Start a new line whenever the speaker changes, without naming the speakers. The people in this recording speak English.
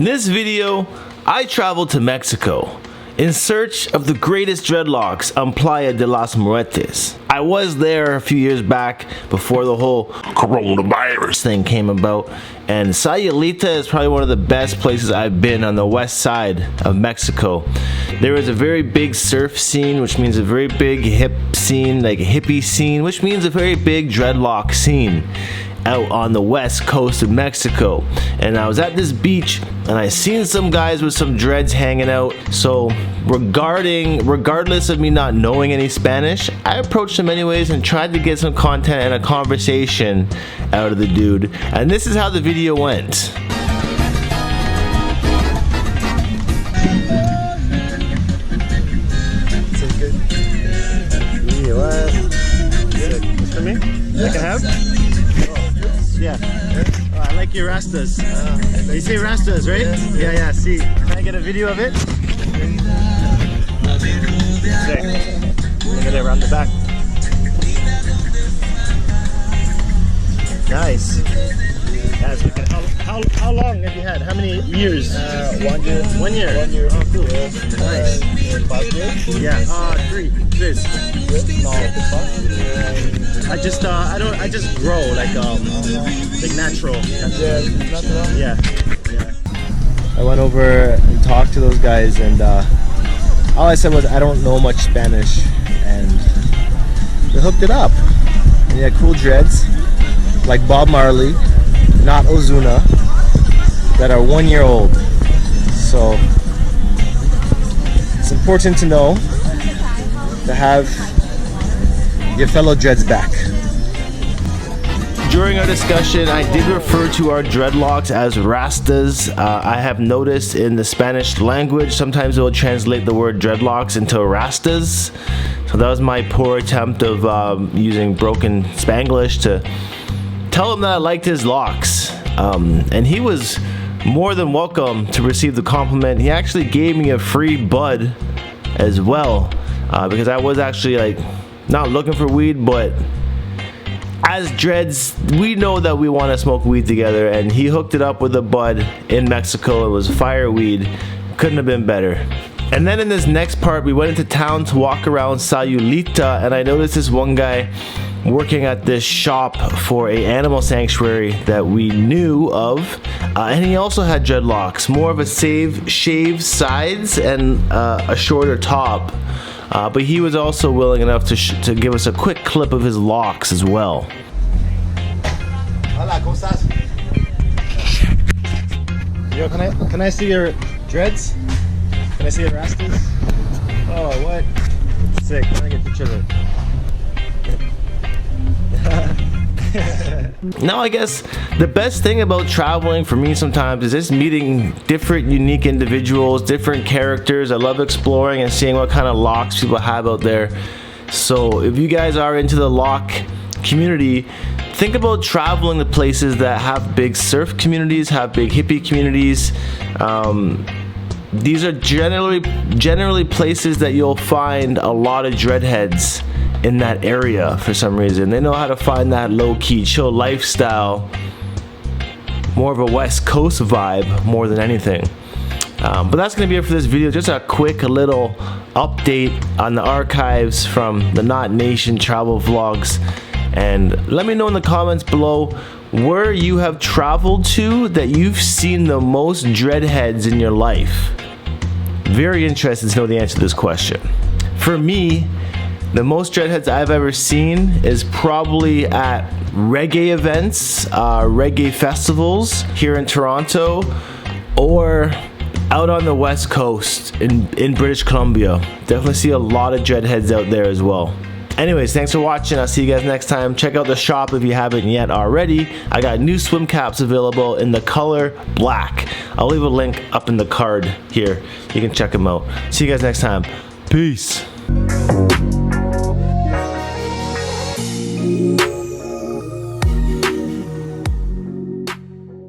In this video, I traveled to Mexico in search of the greatest dreadlocks on Playa de las Muertes. I was there a few years back before the whole coronavirus thing came about, and Sayulita is probably one of the best places I've been on the west side of Mexico. There is a very big surf scene, which means a very big hip scene, like a hippie scene, which means a very big dreadlock scene out on the west coast of Mexico. And I was at this beach and I seen some guys with some dreads hanging out. So regardless of me not knowing any Spanish, I approached him anyways and tried to get some content and a conversation out of the dude. And this is how the video went. This for me? I can have? Yeah. Oh, I like your rastas. You say rastas, right? Yeah, see. Can I get a video of it? Sick. Look at it around the back. Nice. That's wicked. How long have you had? How many years?
1 year.
1 year?
1 year.
Oh, cool. Nice.
5 years?
Yeah. 3. This.
No,
I just grow like natural. Yeah. I went over and talked to those guys, and all I said was I don't know much Spanish, and they hooked it up. And he had cool dreads like Bob Marley, not Ozuna, that are 1 year old. So it's important to know to have your fellow dreads back. During our discussion, I did refer to our dreadlocks as rastas. I have noticed in the Spanish language, sometimes it will translate the word dreadlocks into rastas. So that was my poor attempt of using broken Spanglish to tell him that I liked his locks. And he was more than welcome to receive the compliment. He actually gave me a free bud as well, because I was actually like not looking for weed, but as dreads, we know that we want to smoke weed together, and he hooked it up with a bud in Mexico. It was fireweed. Couldn't have been better. And then in this next part, we went into town to walk around Sayulita, and I noticed this one guy working at this shop for a animal sanctuary that we knew of, and he also had dreadlocks, more of a shaved sides and a shorter top. But he was also willing enough to give us a quick clip of his locks as well.
Hola, ¿cómo estás?
Yo, can I see your dreads? Can I see your rastas? Oh, what? Sick. Can I get a picture of it? Now I guess the best thing about traveling for me sometimes is just meeting different unique individuals, different characters. I love exploring and seeing what kind of locks people have out there. So if you guys are into the lock community, think about traveling to places that have big surf communities, have big hippie communities. These are generally places that you'll find a lot of dreadheads in that area for some reason. They know how to find that low-key chill lifestyle, more of a west coast vibe more than anything. But that's gonna be it for this video. Just a quick little update on the archives from the Knot Nation travel vlogs. And let me know in the comments below where you have traveled to that you've seen the most dreadheads in your life. Very interested to know the answer to this question. For me, the most dreadheads I've ever seen is probably at reggae events, reggae festivals here in Toronto, or out on the west coast in British Columbia. Definitely see a lot of dreadheads out there as well. Anyways, thanks for watching. I'll see you guys next time. Check out the shop if you haven't yet already. I got new swim caps available in the color black. I'll leave a link up in the card here. You can check them out. See you guys next time. Peace.